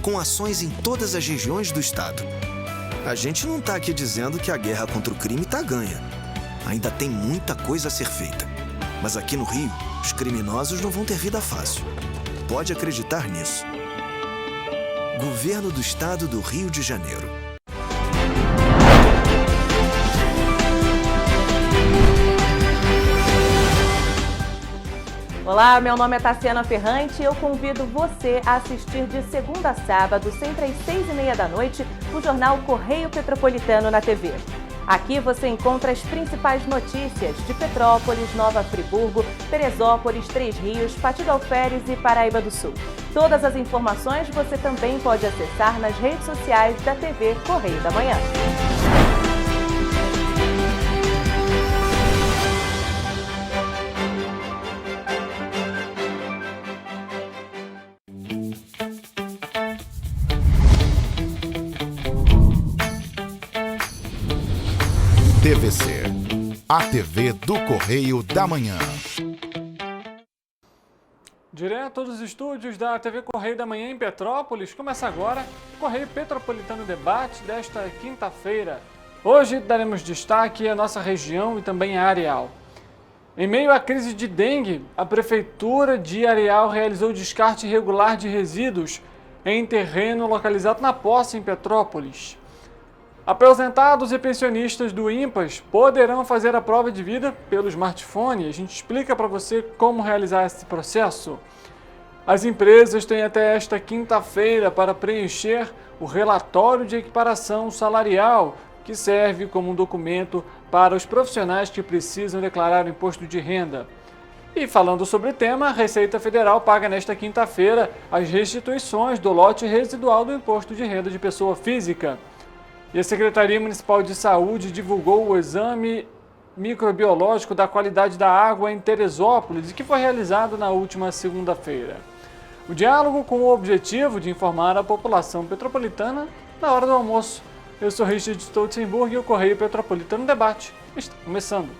com ações em todas as regiões do estado. A gente não está aqui dizendo que a guerra contra o crime está ganha. Ainda tem muita coisa a ser feita. Mas aqui no Rio, os criminosos não vão ter vida fácil. Pode acreditar nisso. Governo do Estado do Rio de Janeiro. Olá, meu nome é Tassiana Ferrante e eu convido você a assistir de segunda a sábado, sempre às 6h30 da noite, o jornal Correio Petropolitano na TV. Aqui você encontra as principais notícias de Petrópolis, Nova Friburgo, Teresópolis, Três Rios, Pati do Alferes e Paraíba do Sul. Todas as informações você também pode acessar nas redes sociais da TV Correio da Manhã. TVC, a TV do Correio da Manhã. Direto dos estúdios da TV Correio da Manhã em Petrópolis, começa agora o Correio Petropolitano Debate desta quinta-feira. Hoje daremos destaque à nossa região e também à Areal. Em meio à crise de dengue, a Prefeitura de Areal realizou descarte irregular de resíduos em terreno localizado na posse em Petrópolis. Aposentados e pensionistas do INPAS poderão fazer a prova de vida pelo smartphone. A gente explica para você como realizar esse processo. As empresas têm até esta quinta-feira para preencher o relatório de equiparação salarial, que serve como um documento para os profissionais que precisam declarar o imposto de renda. E falando sobre o tema, a Receita Federal paga nesta quinta-feira as restituições do lote residual do imposto de renda de pessoa física. E a Secretaria Municipal de Saúde divulgou o exame microbiológico da qualidade da água em Teresópolis, que foi realizado na última segunda-feira. O diálogo com o objetivo de informar a população petropolitana na hora do almoço. Eu sou Richard Stolzenburg e o Correio Petropolitano Debate está começando.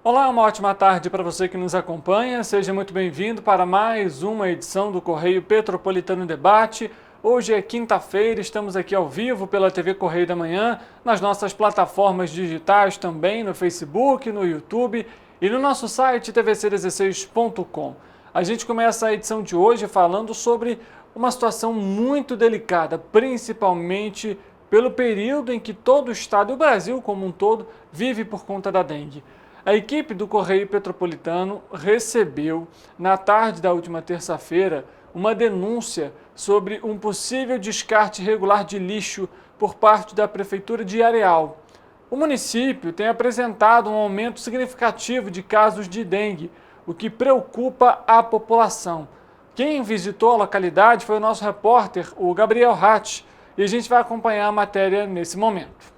Olá, uma ótima tarde para você que nos acompanha. Seja muito bem-vindo para mais uma edição do Correio Petropolitano Debate. Hoje é quinta-feira, estamos aqui ao vivo pela TV Correio da Manhã, nas nossas plataformas digitais também, no Facebook, no YouTube e no nosso site tvc16.com. A gente começa a edição de hoje falando sobre uma situação muito delicada, principalmente pelo período em que todo o estado e o Brasil como um todo vive por conta da dengue. A equipe do Correio Petropolitano recebeu, na tarde da última terça-feira, uma denúncia sobre um possível descarte irregular de lixo por parte da Prefeitura de Areal. O município tem apresentado um aumento significativo de casos de dengue, o que preocupa a população. Quem visitou a localidade foi o nosso repórter, o Gabriel Hatch, e a gente vai acompanhar a matéria nesse momento.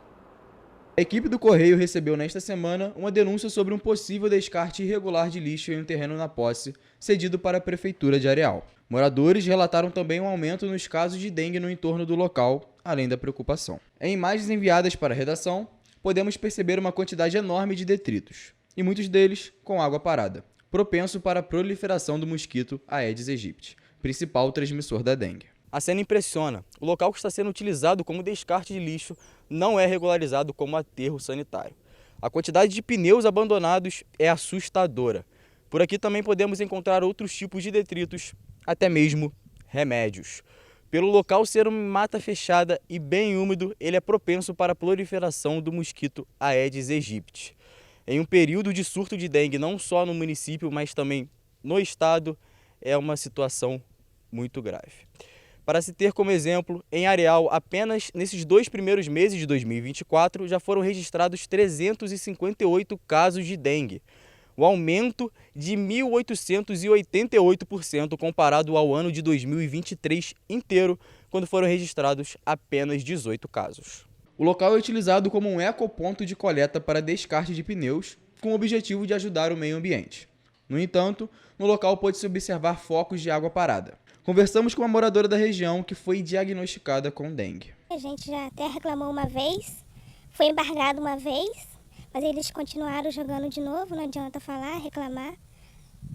A equipe do Correio recebeu nesta semana uma denúncia sobre um possível descarte irregular de lixo em um terreno na posse, cedido para a Prefeitura de Areal. Moradores relataram também um aumento nos casos de dengue no entorno do local, além da preocupação. Em imagens enviadas para a redação, podemos perceber uma quantidade enorme de detritos, e muitos deles com água parada, propenso para a proliferação do mosquito Aedes aegypti, principal transmissor da dengue. A cena impressiona. O local que está sendo utilizado como descarte de lixo não é regularizado como aterro sanitário. A quantidade de pneus abandonados é assustadora. Por aqui também podemos encontrar outros tipos de detritos, até mesmo remédios. Pelo local ser uma mata fechada e bem úmido, ele é propenso para a proliferação do mosquito Aedes aegypti. Em um período de surto de dengue, não só no município, mas também no estado, é uma situação muito grave. Para se ter como exemplo, em Areal, apenas nesses 2 primeiros meses de 2024, já foram registrados 358 casos de dengue. O aumento de 1.888% comparado ao ano de 2023 inteiro, quando foram registrados apenas 18 casos. O local é utilizado como um ecoponto de coleta para descarte de pneus, com o objetivo de ajudar o meio ambiente. No entanto, no local pôde-se observar focos de água parada. Conversamos com uma moradora da região que foi diagnosticada com dengue. A gente já até reclamou uma vez, foi embargado uma vez, mas eles continuaram jogando de novo, não adianta falar, reclamar.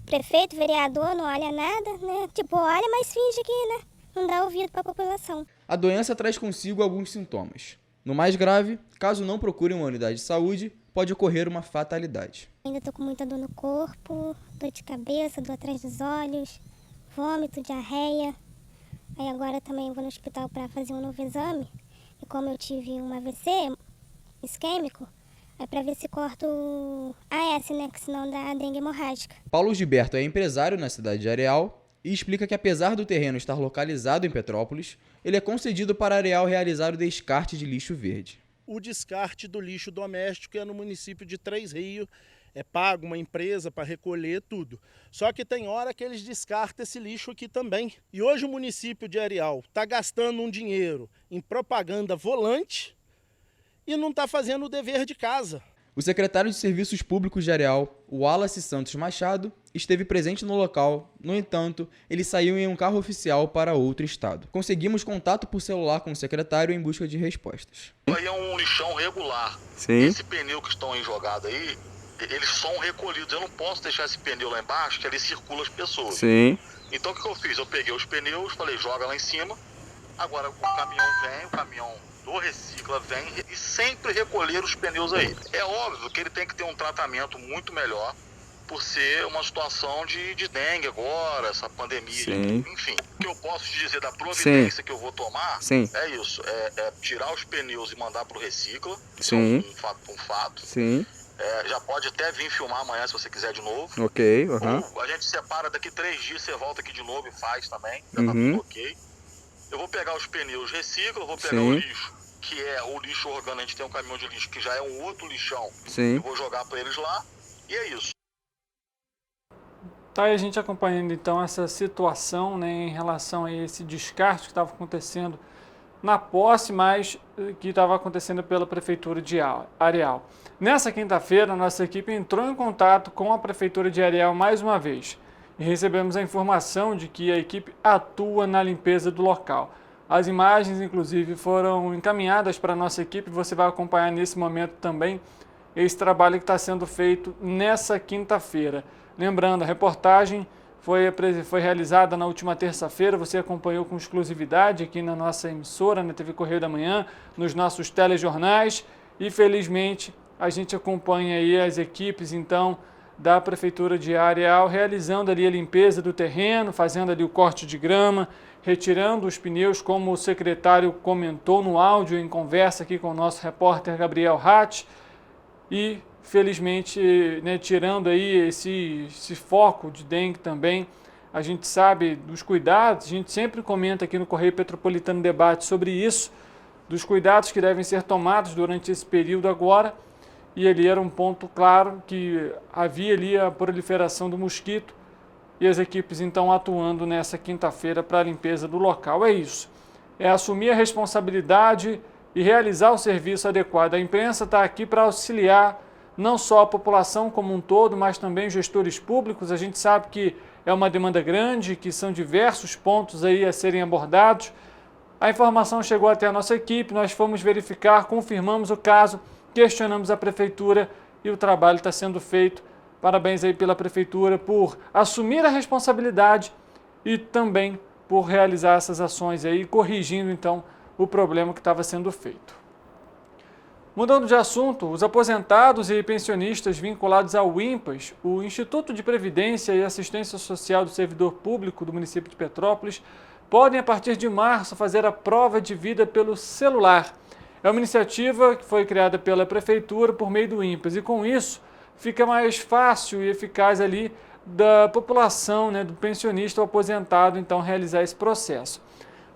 Prefeito, vereador, não olha nada, né? Tipo, olha, mas finge que, né? Não dá ouvido para a população. A doença traz consigo alguns sintomas. No mais grave, caso não procure uma unidade de saúde, pode ocorrer uma fatalidade. Ainda tô com muita dor no corpo, dor de cabeça, dor atrás dos olhos, vômito, diarreia. Aí agora também vou no hospital para fazer um novo exame. E como eu tive um AVC isquêmico, é para ver se corto o AS, né? Que senão dá dengue hemorrágica. Paulo Gilberto é empresário na cidade de Areal e explica que apesar do terreno estar localizado em Petrópolis, ele é concedido para Areal realizar o descarte de lixo verde. O descarte do lixo doméstico é no município de Três Rios, é pago uma empresa para recolher tudo. Só que tem hora que eles descartam esse lixo aqui também. E hoje o município de Areal está gastando um dinheiro em propaganda volante e não está fazendo o dever de casa. O secretário de Serviços Públicos de Areal, Wallace Santos Machado, esteve presente no local. No entanto, ele saiu em um carro oficial para outro estado. Conseguimos contato por celular com o secretário em busca de respostas. Aí é um lixão regular. Sim. Esse pneu que estão aí jogado aí, eles são recolhidos. Eu não posso deixar esse pneu lá embaixo, que ali circula as pessoas. Sim. Então o que eu fiz? Eu peguei os pneus, falei, joga lá em cima. Agora o caminhão vem, o caminhão do Recicla vem e sempre recolher os pneus aí. É óbvio que ele tem que ter um tratamento muito melhor por ser uma situação de dengue agora, essa pandemia. Sim. Enfim, o que eu posso te dizer da providência Sim. que eu vou tomar Sim. é isso, é tirar os pneus e mandar pro Recicla. Sim. Isso é um fato. Sim. Já pode até vir filmar amanhã se você quiser de novo. Ok. Ou a gente separa daqui 3 dias, você volta aqui de novo e faz também. Já tá tudo ok. Eu vou pegar os pneus Recicla, eu vou pegar o lixo, que é o lixo orgânico. A gente tem um caminhão de lixo que já é um outro lixão. Sim. Eu vou jogar para eles lá e é isso. Tá aí a gente acompanhando então essa situação, né, em relação a esse descarte que estava acontecendo na posse, mas que estava acontecendo pela Prefeitura de Areal. Nessa quinta-feira, a nossa equipe entrou em contato com a Prefeitura de Areal mais uma vez e recebemos a informação de que a equipe atua na limpeza do local. As imagens, inclusive, foram encaminhadas para a nossa equipe, você vai acompanhar nesse momento também esse trabalho que está sendo feito nessa quinta-feira. Lembrando, a reportagem foi realizada na última terça-feira, você acompanhou com exclusividade aqui na nossa emissora, na TV Correio da Manhã, nos nossos telejornais e, felizmente, a gente acompanha aí as equipes, então, da Prefeitura de Areal, realizando ali a limpeza do terreno, fazendo ali o corte de grama, retirando os pneus, como o secretário comentou no áudio, em conversa aqui com o nosso repórter Gabriel Hatch, e, felizmente, né, tirando aí esse foco de dengue também. A gente sabe dos cuidados, a gente sempre comenta aqui no Correio Petropolitano Debate sobre isso, dos cuidados que devem ser tomados durante esse período agora, e ali era um ponto claro que havia ali a proliferação do mosquito e as equipes então atuando nessa quinta-feira para a limpeza do local. É isso, é assumir a responsabilidade e realizar o serviço adequado. A imprensa está aqui para auxiliar não só a população como um todo, mas também os gestores públicos. A gente sabe que é uma demanda grande, que são diversos pontos aí a serem abordados. A informação chegou até a nossa equipe, nós fomos verificar, confirmamos o caso, questionamos a Prefeitura e o trabalho está sendo feito. Parabéns aí pela Prefeitura por assumir a responsabilidade e também por realizar essas ações aí, corrigindo então o problema que estava sendo feito. Mudando de assunto, os aposentados e pensionistas vinculados ao INPAS, o Instituto de Previdência e Assistência Social do Servidor Público do município de Petrópolis, podem, a partir de março, fazer a prova de vida pelo celular. É uma iniciativa que foi criada pela Prefeitura por meio do INPAS e, com isso, fica mais fácil e eficaz ali da população, né, do pensionista ou aposentado, então, realizar esse processo.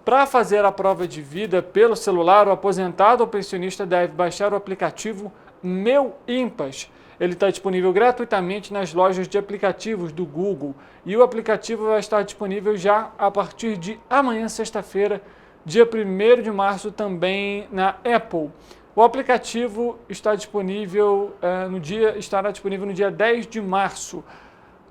Para fazer a prova de vida pelo celular, o aposentado ou pensionista deve baixar o aplicativo Meu INPAS. Ele está disponível gratuitamente nas lojas de aplicativos do Google e o aplicativo vai estar disponível já a partir de amanhã, sexta-feira, dia 1º de março, também na Apple. O aplicativo está disponível estará disponível no dia 10 de março.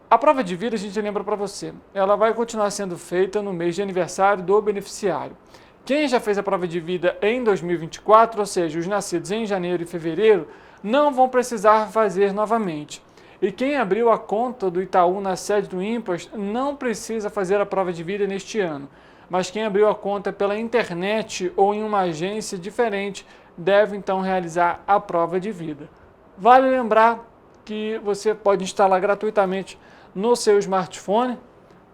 A prova de vida, a gente lembra para você, ela vai continuar sendo feita no mês de aniversário do beneficiário. Quem já fez a prova de vida em 2024, ou seja, os nascidos em janeiro e fevereiro, não vão precisar fazer novamente. E quem abriu a conta do Itaú na sede do INPAS não precisa fazer a prova de vida neste ano. Mas quem abriu a conta pela internet ou em uma agência diferente deve então realizar a prova de vida. Vale lembrar que você pode instalar gratuitamente no seu smartphone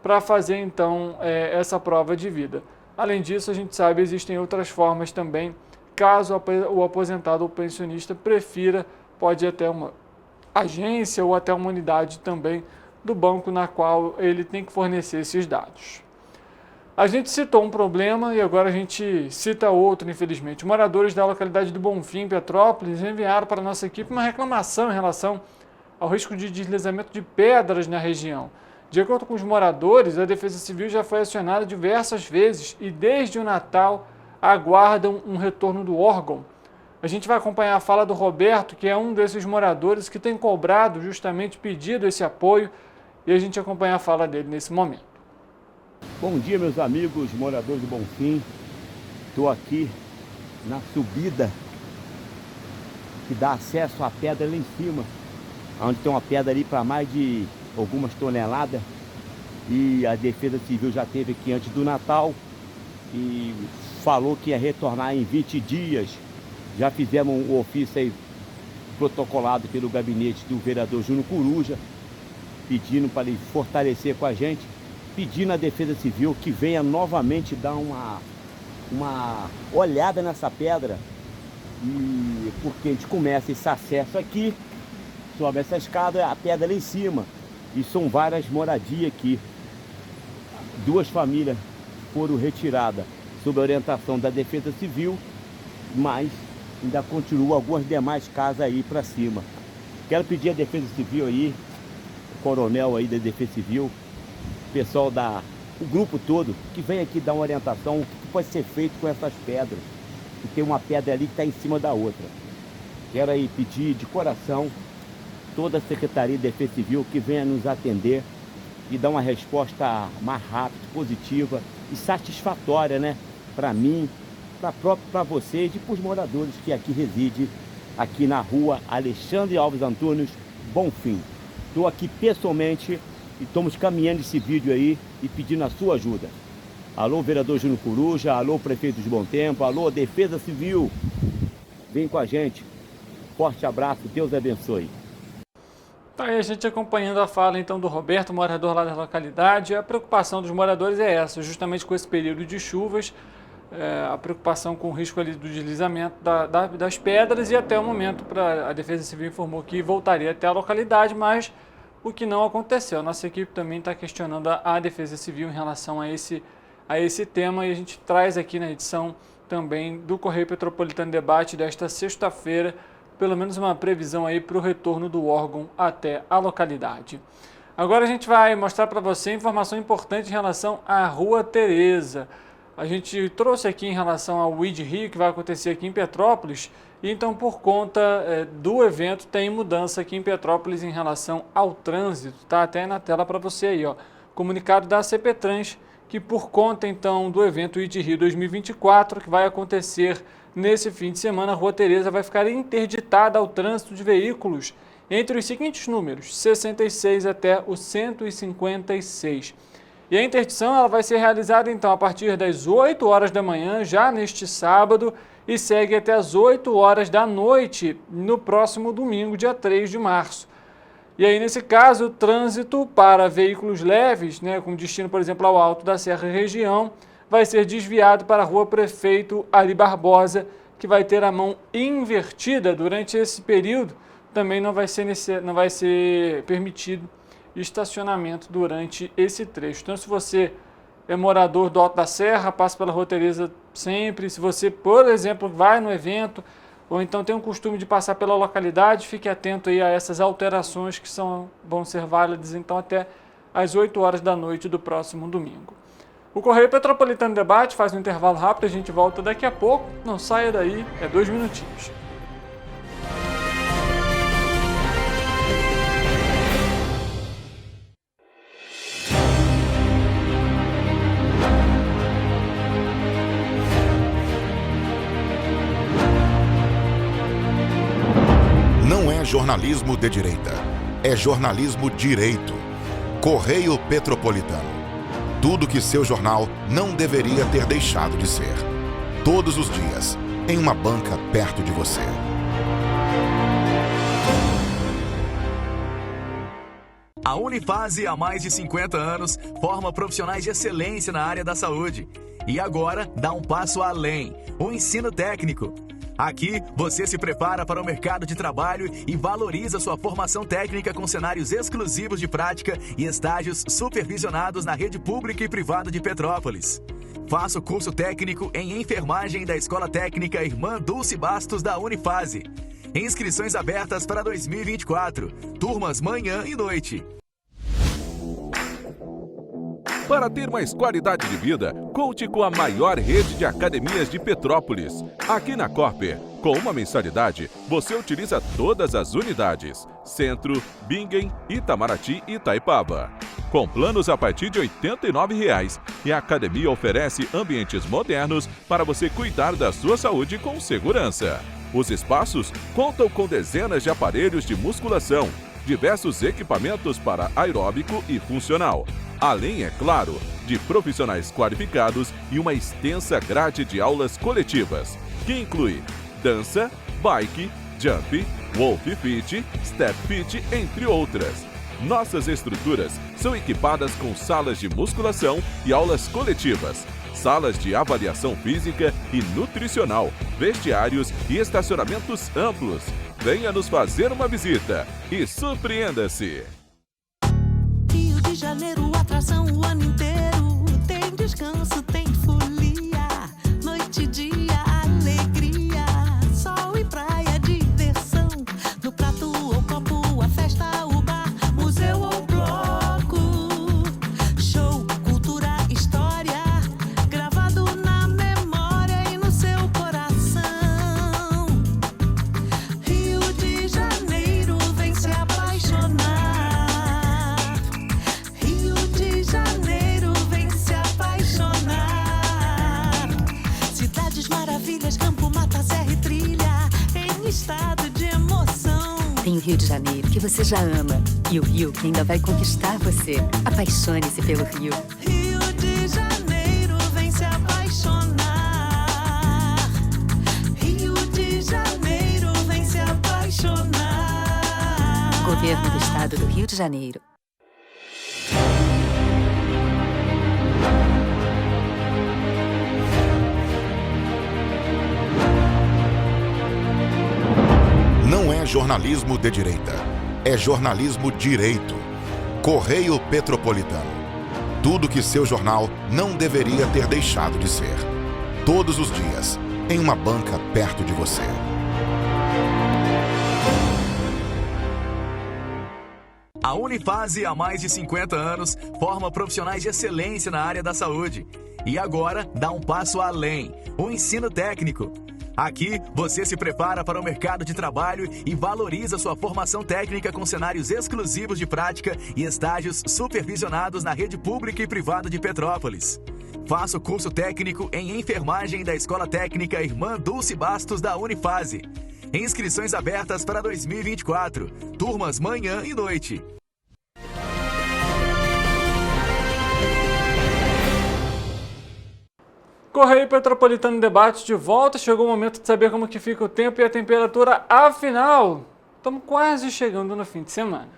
para fazer então essa prova de vida. Além disso, a gente sabe que existem outras formas também, caso o aposentado ou pensionista prefira, pode ir até uma agência ou até uma unidade também do banco na qual ele tem que fornecer esses dados. A gente citou um problema e agora a gente cita outro, infelizmente. Moradores da localidade do Bonfim, Petrópolis, enviaram para a nossa equipe uma reclamação em relação ao risco de deslizamento de pedras na região. De acordo com os moradores, a Defesa Civil já foi acionada diversas vezes e desde o Natal aguardam um retorno do órgão. A gente vai acompanhar a fala do Roberto, que é um desses moradores que tem cobrado, justamente pedido esse apoio, e a gente acompanha a fala dele nesse momento. Bom dia, meus amigos moradores do Bonfim. Estou aqui na subida que dá acesso à pedra lá em cima, onde tem uma pedra ali para mais de algumas toneladas. E a Defesa Civil já esteve aqui antes do Natal e falou que ia retornar em 20 dias. Já fizemos um ofício aí protocolado pelo gabinete do vereador Júnior Coruja, pedindo para ele fortalecer com a gente, pedindo à Defesa Civil que venha novamente dar uma olhada nessa pedra, e porque a gente começa esse acesso aqui, sobe essa escada, a pedra lá em cima, e são várias moradias aqui. 2 famílias foram retiradas sob a orientação da Defesa Civil, mas ainda continua algumas demais casas aí para cima. Quero pedir à Defesa Civil aí, o coronel aí da Defesa Civil, o pessoal o grupo todo, que vem aqui dar uma orientação o que pode ser feito com essas pedras. E tem uma pedra ali que está em cima da outra. Quero aí pedir de coração toda a Secretaria de Defesa Civil que venha nos atender e dar uma resposta mais rápida, positiva e satisfatória, né? Para mim, para vocês e para os moradores que aqui residem, aqui na rua Alexandre Alves Antunes, Bonfim. Estou aqui pessoalmente e estamos caminhando esse vídeo aí e pedindo a sua ajuda. Alô, vereador Júnior Coruja, alô, prefeito de Bom Tempo, alô, Defesa Civil, vem com a gente. Forte abraço, Deus abençoe. Tá aí a gente acompanhando a fala então do Roberto, morador lá da localidade. A preocupação dos moradores é essa, justamente com esse período de chuvas, a preocupação com o risco ali do deslizamento das pedras, e até o momento a Defesa Civil informou que voltaria até a localidade, mas o que não aconteceu. A nossa equipe também está questionando a Defesa Civil em relação a esse tema, e a gente traz aqui na edição também do Correio Petropolitano Debate desta sexta-feira, pelo menos uma previsão aí para o retorno do órgão até a localidade. Agora a gente vai mostrar para você informação importante em relação à Rua Tereza. A gente trouxe aqui em relação ao Weed Rio, que vai acontecer aqui em Petrópolis, e então por conta do evento tem mudança aqui em Petrópolis em relação ao trânsito, tá até na tela para você aí, ó. Comunicado da CPTrans, que por conta então do evento Weed Rio 2024, que vai acontecer nesse fim de semana, a Rua Tereza vai ficar interditada ao trânsito de veículos entre os seguintes números, 66 até o 156. E a interdição ela vai ser realizada então a partir das 8 horas da manhã, já neste sábado, e segue até as 8 horas da noite no próximo domingo, dia 3 de março. E aí, nesse caso, o trânsito para veículos leves, né, com destino, por exemplo, ao Alto da Serra e região, vai ser desviado para a Rua Prefeito Ari Barbosa, que vai ter a mão invertida durante esse período. Também não vai ser permitido estacionamento durante esse trecho. Então, se você é morador do Alto da Serra, passa pela Rua Tereza sempre. Se você, por exemplo, vai no evento ou então tem o costume de passar pela localidade, fique atento aí a essas alterações que vão ser válidas então até às 8 horas da noite do próximo domingo. O Correio Petropolitano Debate faz um intervalo rápido, a gente volta daqui a pouco. Não saia daí, 2 minutinhos. jornalismo de direita. É jornalismo direito. Correio Petropolitano. Tudo que seu jornal não deveria ter deixado de ser. Todos os dias, em uma banca perto de você. A Unifase, há mais de 50 anos, forma profissionais de excelência na área da saúde. E agora dá um passo além, o ensino técnico. Aqui, você se prepara para o mercado de trabalho e valoriza sua formação técnica com cenários exclusivos de prática e estágios supervisionados na rede pública e privada de Petrópolis. Faça o curso técnico em enfermagem da Escola Técnica Irmã Dulce Bastos da Unifase. Inscrições abertas para 2024. Turmas manhã e noite. Para ter mais qualidade de vida, conte com a maior rede de academias de Petrópolis. Aqui na Corper, com uma mensalidade, você utiliza todas as unidades: Centro, Bingen, Itamaraty e Itaipava. Com planos a partir de R$ 89,00, e a academia oferece ambientes modernos para você cuidar da sua saúde com segurança. Os espaços contam com dezenas de aparelhos de musculação, diversos equipamentos para aeróbico e funcional, além, é claro, de profissionais qualificados e uma extensa grade de aulas coletivas, que inclui dança, bike, jump, wolf fit, step fit, entre outras. Nossas estruturas são equipadas com salas de musculação e aulas coletivas, salas de avaliação física e nutricional, vestiários e estacionamentos amplos. Venha nos fazer uma visita e surpreenda-se! Rio de Janeiro, atração o ano inteiro. Tem descanso, tem folia, noite e dia, alegria, sol e praia, diversão. No prato ou copo, a festa, o bar, museu ou bloco. Show, cultura, história, gravado na memória e no seu coração. Rio de Janeiro, vem se apaixonar. Rio de Janeiro, vem se apaixonar. Cidades maravilhas, campo, mata, serra e trilha, em estado de emoção. Tem o Rio de Janeiro, que você já ama, e o Rio que ainda vai conquistar você. Apaixone-se pelo Rio. Rio de Janeiro, vem se apaixonar. Rio de Janeiro, vem se apaixonar. Governo do Estado do Rio de Janeiro. Não é jornalismo de direita. É jornalismo direito. Correio Petropolitano. Tudo que seu jornal não deveria ter deixado de ser. Todos os dias, em uma banca perto de você. A Unifase, há mais de 50 anos, forma profissionais de excelência na área da saúde. E agora dá um passo além, o ensino técnico. Aqui, você se prepara para o mercado de trabalho e valoriza sua formação técnica com cenários exclusivos de prática e estágios supervisionados na rede pública e privada de Petrópolis. Faça o curso técnico em enfermagem da Escola Técnica Irmã Dulce Bastos da Unifase. Inscrições abertas para 2024. Turmas manhã e noite. Correio Petropolitano Debate de volta. Chegou o momento de saber como que fica o tempo e a temperatura. Afinal, estamos quase chegando no fim de semana.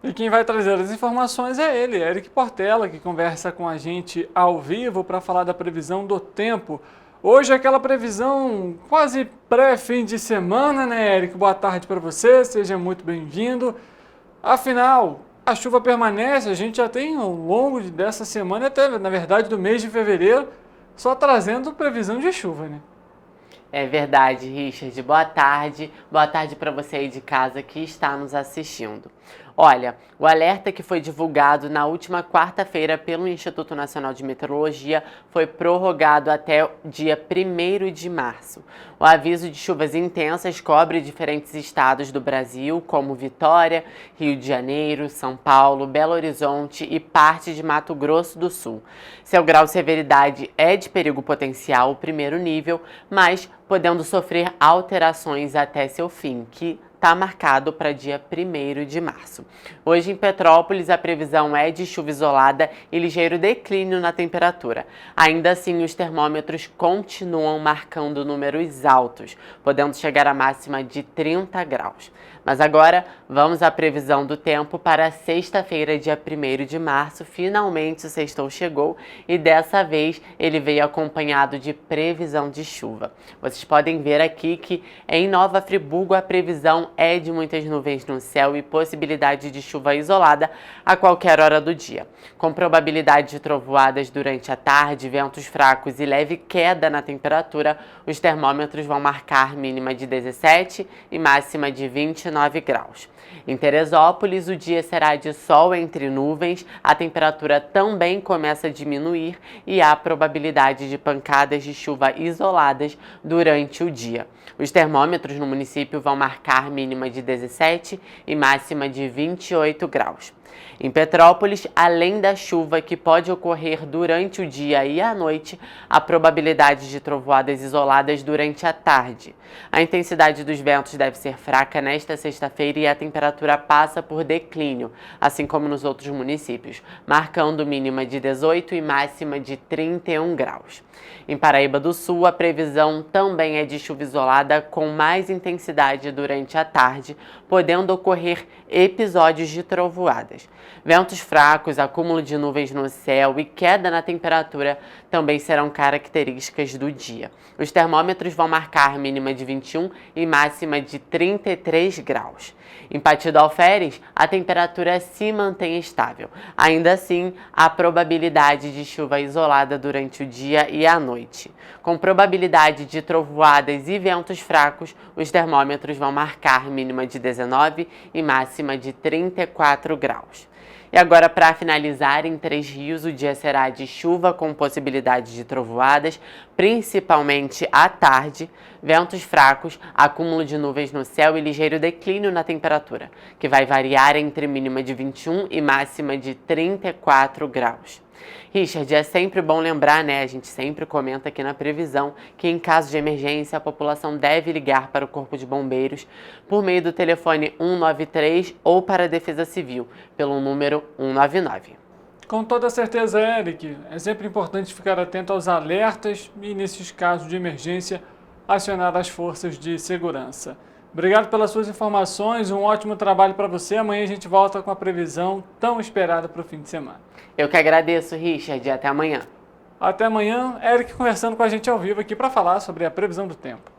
E quem vai trazer as informações é ele, Eric Portela, que conversa com a gente ao vivo para falar da previsão do tempo. Hoje é aquela previsão quase pré-fim de semana, né, Eric? Boa tarde para você, seja muito bem-vindo. Afinal, a chuva permanece, a gente já tem ao longo dessa semana, até na verdade do mês de fevereiro, só trazendo previsão de chuva, né? É verdade, Richard. Boa tarde para você aí de casa que está nos assistindo. Olha, o alerta que foi divulgado na última quarta-feira pelo Instituto Nacional de Meteorologia foi prorrogado até o dia 1º de março. O aviso de chuvas intensas cobre diferentes estados do Brasil, como Vitória, Rio de Janeiro, São Paulo, Belo Horizonte e parte de Mato Grosso do Sul. Seu grau de severidade é de perigo potencial, o 1º nível, mas podendo sofrer alterações até seu fim, que está marcado para dia 1º de março. Hoje em Petrópolis a previsão é de chuva isolada e ligeiro declínio na temperatura. Ainda assim, os termômetros continuam marcando números altos, podendo chegar à máxima de 30 graus. Mas agora vamos à previsão do tempo para sexta-feira, dia 1º de março. Finalmente o sextou chegou e dessa vez ele veio acompanhado de previsão de chuva. Vocês podem ver aqui que em Nova Friburgo a previsão é de muitas nuvens no céu e possibilidade de chuva isolada a qualquer hora do dia. Com probabilidade de trovoadas durante a tarde, ventos fracos e leve queda na temperatura, os termômetros vão marcar mínima de 17 e máxima de 29 graus. Em Teresópolis, o dia será de sol entre nuvens, a temperatura também começa a diminuir e há probabilidade de pancadas de chuva isoladas durante o dia. Os termômetros no município vão marcar mínima de 17 e máxima de 28 graus. Em Petrópolis, além da chuva que pode ocorrer durante o dia e à noite, há probabilidade de trovoadas isoladas durante a tarde. A intensidade dos ventos deve ser fraca nesta sexta-feira e a temperatura passa por declínio, assim como nos outros municípios, marcando mínima de 18 e máxima de 31 graus. Em Paraíba do Sul, a previsão também é de chuva isolada com mais intensidade durante a tarde, podendo ocorrer episódios de trovoadas. Ventos fracos, acúmulo de nuvens no céu e queda na temperatura também serão características do dia. Os termômetros vão marcar mínima de 21 e máxima de 33 graus. Em Pati do Alferes, a temperatura se mantém estável. Ainda assim, há probabilidade de chuva isolada durante o dia e à noite. Com probabilidade de trovoadas e ventos fracos, os termômetros vão marcar mínima de 19 e máxima de 34 graus. E agora, para finalizar, em Três Rios, o dia será de chuva com possibilidade de trovoadas, principalmente à tarde, ventos fracos, acúmulo de nuvens no céu e ligeiro declínio na temperatura, que vai variar entre mínima de 21 e máxima de 34 graus. Richard, é sempre bom lembrar, né? A gente sempre comenta aqui na previsão que em caso de emergência a população deve ligar para o Corpo de Bombeiros por meio do telefone 193 ou para a Defesa Civil pelo número 199. Com toda certeza, Eric, é sempre importante ficar atento aos alertas e, nesses casos de emergência, acionar as forças de segurança. Obrigado pelas suas informações, um ótimo trabalho para você. Amanhã a gente volta com a previsão tão esperada para o fim de semana. Eu que agradeço, Richard, e até amanhã. Até amanhã, Eric conversando com a gente ao vivo aqui para falar sobre a previsão do tempo.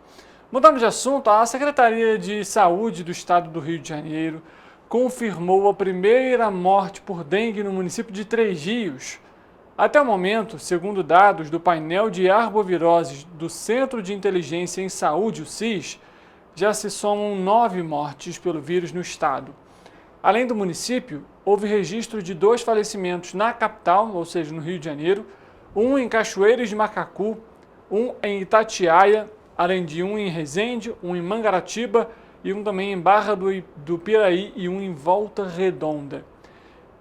Mudando de assunto, a Secretaria de Saúde do Estado do Rio de Janeiro confirmou a primeira morte por dengue no município de Três Rios. Até o momento, segundo dados do painel de arboviroses do Centro de Inteligência em Saúde, o CIS, já se somam 9 mortes pelo vírus no estado. Além do município, houve registro de 2 falecimentos na capital, ou seja, no Rio de Janeiro, um em Cachoeiras de Macacu, um em Itatiaia, além de um em Resende, um em Mangaratiba e um também em Barra do Piraí e um em Volta Redonda.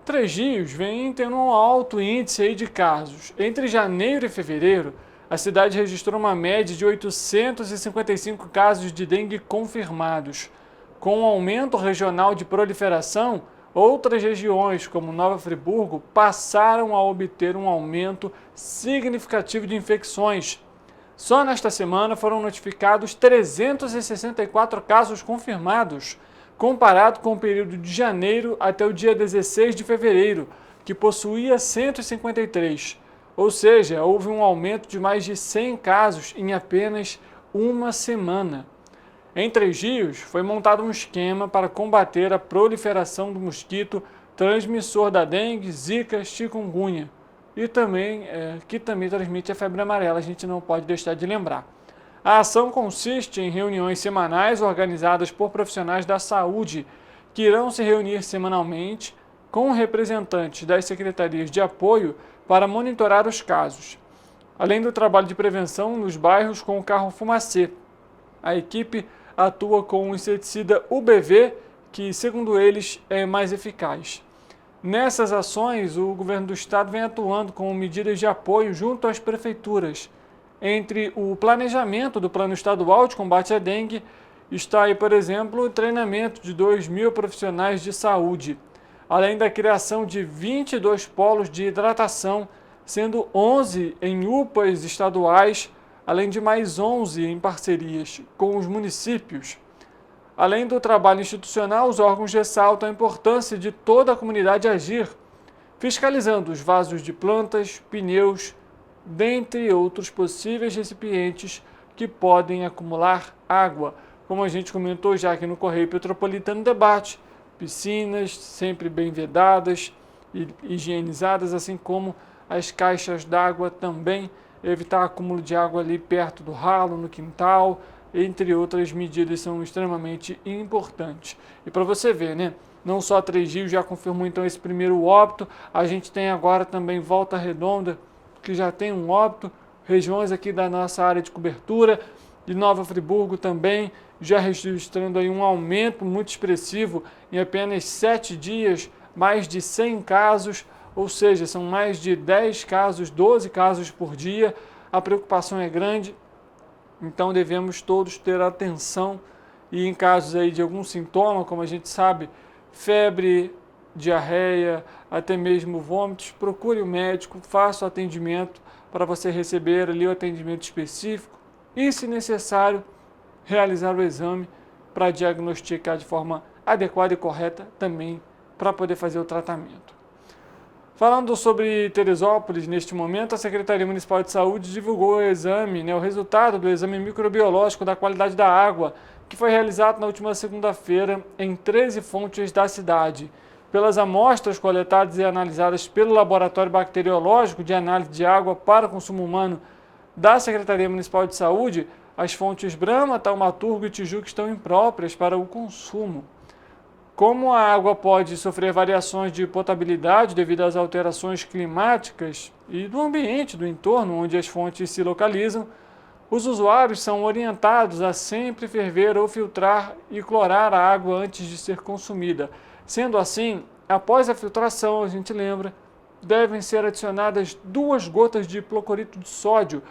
Três Rios vem tendo um alto índice aí de casos. Entre janeiro e fevereiro, a cidade registrou uma média de 855 casos de dengue confirmados. Com o aumento regional de proliferação, outras regiões, como Nova Friburgo, passaram a obter um aumento significativo de infecções. Só nesta semana foram notificados 364 casos confirmados, comparado com o período de janeiro até o dia 16 de fevereiro, que possuía 153. Ou seja, houve um aumento de mais de 100 casos em apenas uma semana. Em Três Rios, foi montado um esquema para combater a proliferação do mosquito transmissor da dengue, zika, chikungunya, e também, que também transmite a febre amarela, a gente não pode deixar de lembrar. A ação consiste em reuniões semanais organizadas por profissionais da saúde que irão se reunir semanalmente com representantes das secretarias de apoio para monitorar os casos, além do trabalho de prevenção nos bairros com o carro fumacê. A equipe atua com o inseticida UBV, que, segundo eles, é mais eficaz. Nessas ações, o governo do estado vem atuando com medidas de apoio junto às prefeituras. Entre o planejamento do Plano Estadual de Combate à Dengue está aí, por exemplo, o treinamento de 2.000 profissionais de saúde, além da criação de 22 polos de hidratação, sendo 11 em UPAs estaduais, além de mais 11 em parcerias com os municípios. Além do trabalho institucional, os órgãos ressaltam a importância de toda a comunidade agir, fiscalizando os vasos de plantas, pneus, dentre outros possíveis recipientes que podem acumular água, como a gente comentou já aqui no Correio Petropolitano Debate. Piscinas sempre bem vedadas e higienizadas, assim como as caixas d'água também, evitar acúmulo de água ali perto do ralo, no quintal, entre outras medidas são extremamente importantes. E para você ver, né? Não só Três Rios já confirmou então esse primeiro óbito, a gente tem agora também Volta Redonda, que já tem um óbito, regiões aqui da nossa área de cobertura, de Nova Friburgo também, já registrando aí um aumento muito expressivo em apenas 7 dias, mais de 100 casos, ou seja, são mais de 10 casos, 12 casos por dia. A preocupação é grande, então devemos todos ter atenção e em casos aí de algum sintoma, como a gente sabe, febre, diarreia, até mesmo vômitos, procure o médico, faça o atendimento para você receber ali o atendimento específico e, se necessário, realizar o exame para diagnosticar de forma adequada e correta também para poder fazer o tratamento. Falando sobre Teresópolis, neste momento, a Secretaria Municipal de Saúde divulgou o exame, o resultado do exame microbiológico da qualidade da água, que foi realizado na última segunda-feira em 13 fontes da cidade. Pelas amostras coletadas e analisadas pelo Laboratório Bacteriológico de Análise de Água para Consumo Humano da Secretaria Municipal de Saúde, as fontes Brahma, Taumaturgo e Tijuca estão impróprias para o consumo. Como a água pode sofrer variações de potabilidade devido às alterações climáticas e do ambiente do entorno onde as fontes se localizam, os usuários são orientados a sempre ferver ou filtrar e clorar a água antes de ser consumida. Sendo assim, após a filtração, a gente lembra, devem ser adicionadas 2 gotas de hipoclorito de sódio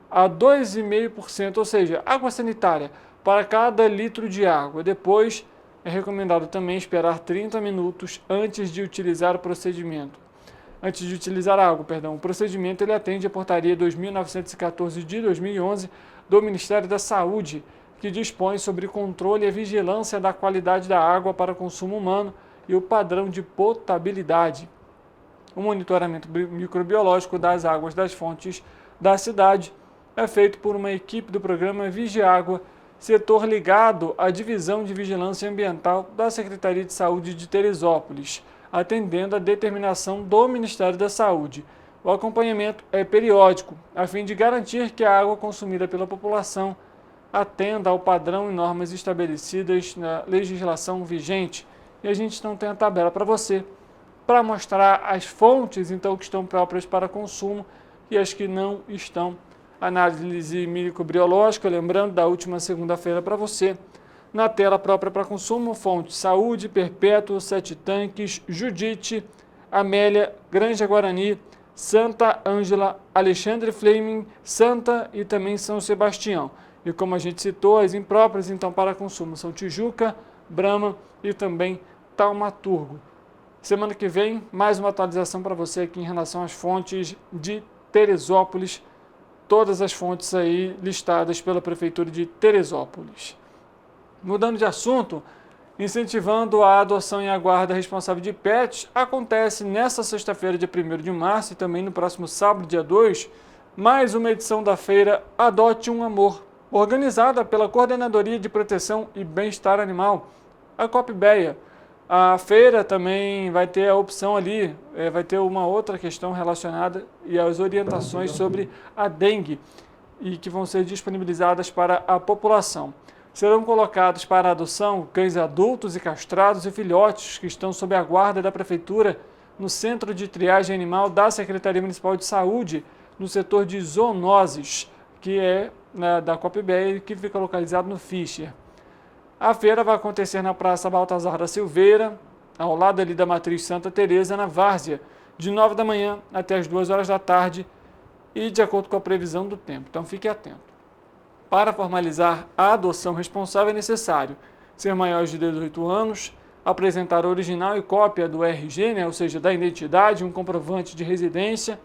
a 2,5%, ou seja, água sanitária, para cada litro de água. Depois, é recomendado também esperar 30 minutos antes de utilizar o procedimento. Antes de utilizar a água, o procedimento ele atende a portaria 2914 de 2011 do Ministério da Saúde, que dispõe sobre controle e vigilância da qualidade da água para consumo humano e o padrão de potabilidade. O monitoramento microbiológico das águas das fontes da cidade é feito por uma equipe do programa Vigiágua, setor ligado à Divisão de Vigilância Ambiental da Secretaria de Saúde de Teresópolis, atendendo à determinação do Ministério da Saúde. O acompanhamento é periódico, a fim de garantir que a água consumida pela população atenda ao padrão e normas estabelecidas na legislação vigente. E a gente não tem a tabela para você, para mostrar as fontes então que estão próprias para consumo e as que não estão. Análise microbiológica, lembrando, da última segunda-feira para você. Na tela própria para consumo, fonte Saúde, Perpétuo, Sete Tanques, Judite, Amélia, Granja Guarani, Santa Ângela, Alexandre Fleming, Santa e também São Sebastião. E como a gente citou, as impróprias então para consumo são Tijuca, Brahma e também Taumaturgo. Semana que vem, mais uma atualização para você aqui em relação às fontes de Teresópolis, todas as fontes aí listadas pela Prefeitura de Teresópolis. Mudando de assunto, incentivando a adoção e a guarda responsável de pets, acontece nesta sexta-feira, dia 1º de março, e também no próximo sábado, dia 2, mais uma edição da feira Adote um Amor, organizada pela Coordenadoria de Proteção e Bem-Estar Animal, a COPBEA. A feira também vai ter a opção ali, vai ter uma outra questão relacionada e as orientações sobre a dengue e que vão ser disponibilizadas para a população. serão colocados para adoção cães adultos e castrados e filhotes que estão sob a guarda da Prefeitura no Centro de Triagem Animal da Secretaria Municipal de Saúde, no setor de zoonoses, que é da COPBR, que fica localizado no Fischer. A feira vai acontecer na Praça Baltazar da Silveira, ao lado ali da Matriz Santa Teresa, na Várzea, de 9 da manhã até as 2 horas da tarde e de acordo com a previsão do tempo. Então fique atento. Para formalizar a adoção responsável é necessário ser maior de 18 anos, apresentar original e cópia do RG, ou seja, da identidade, um comprovante de residência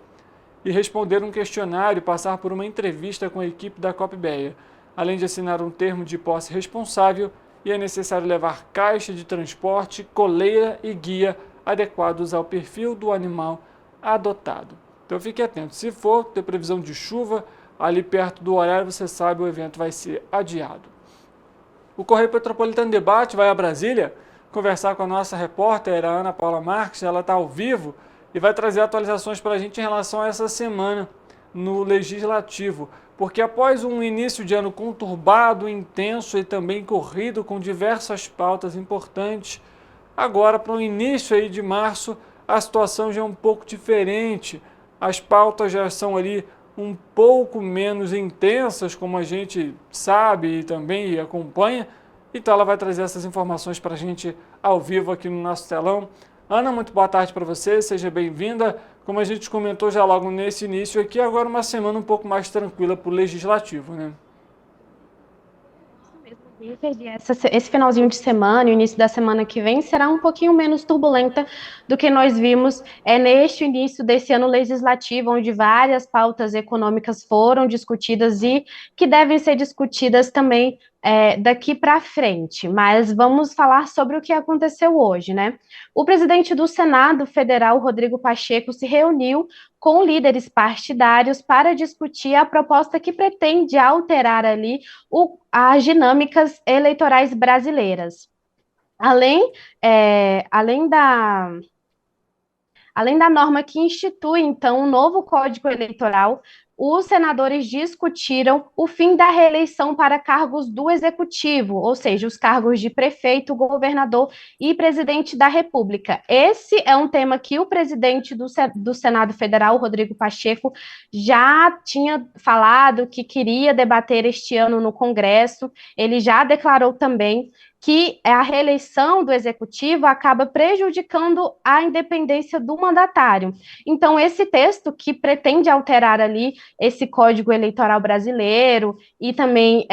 e responder um questionário e passar por uma entrevista com a equipe da COPBR, além de assinar um termo de posse responsável, e é necessário levar caixa de transporte, coleira e guia adequados ao perfil do animal adotado. Então fique atento, se for ter previsão de chuva, ali perto do horário, você sabe, o evento vai ser adiado. O Correio Petropolitano Debate vai a Brasília conversar com a nossa repórter, a Ana Paula Marques. Ela está ao vivo e vai trazer atualizações para a gente em relação a essa semana no Legislativo. Porque após um início de ano conturbado, intenso e também corrido com diversas pautas importantes, agora para o início aí de março a situação já é um pouco diferente. As pautas já são ali um pouco menos intensas, como a gente sabe e também acompanha. Então ela vai trazer essas informações para a gente ao vivo aqui no nosso telão. Ana, muito boa tarde para você, seja bem-vinda. Como a gente comentou já logo nesse início aqui, agora uma semana um pouco mais tranquila para o Legislativo, né? Esse finalzinho de semana, o início da semana que vem, será um pouquinho menos turbulenta do que nós vimos neste início desse ano legislativo, onde várias pautas econômicas foram discutidas e que devem ser discutidas também daqui para frente. Mas vamos falar sobre o que aconteceu hoje, né? O presidente do Senado Federal, Rodrigo Pacheco, se reuniu com líderes partidários para discutir a proposta que pretende alterar ali as dinâmicas eleitorais brasileiras. Além da norma que institui, então, um novo Código Eleitoral, os senadores discutiram o fim da reeleição para cargos do Executivo, ou seja, os cargos de prefeito, governador e presidente da República. Esse é um tema que o presidente do Senado Federal, Rodrigo Pacheco, já tinha falado que queria debater este ano no Congresso. Ele já declarou também que a reeleição do Executivo acaba prejudicando a independência do mandatário. Então, esse texto que pretende alterar ali esse Código Eleitoral brasileiro e também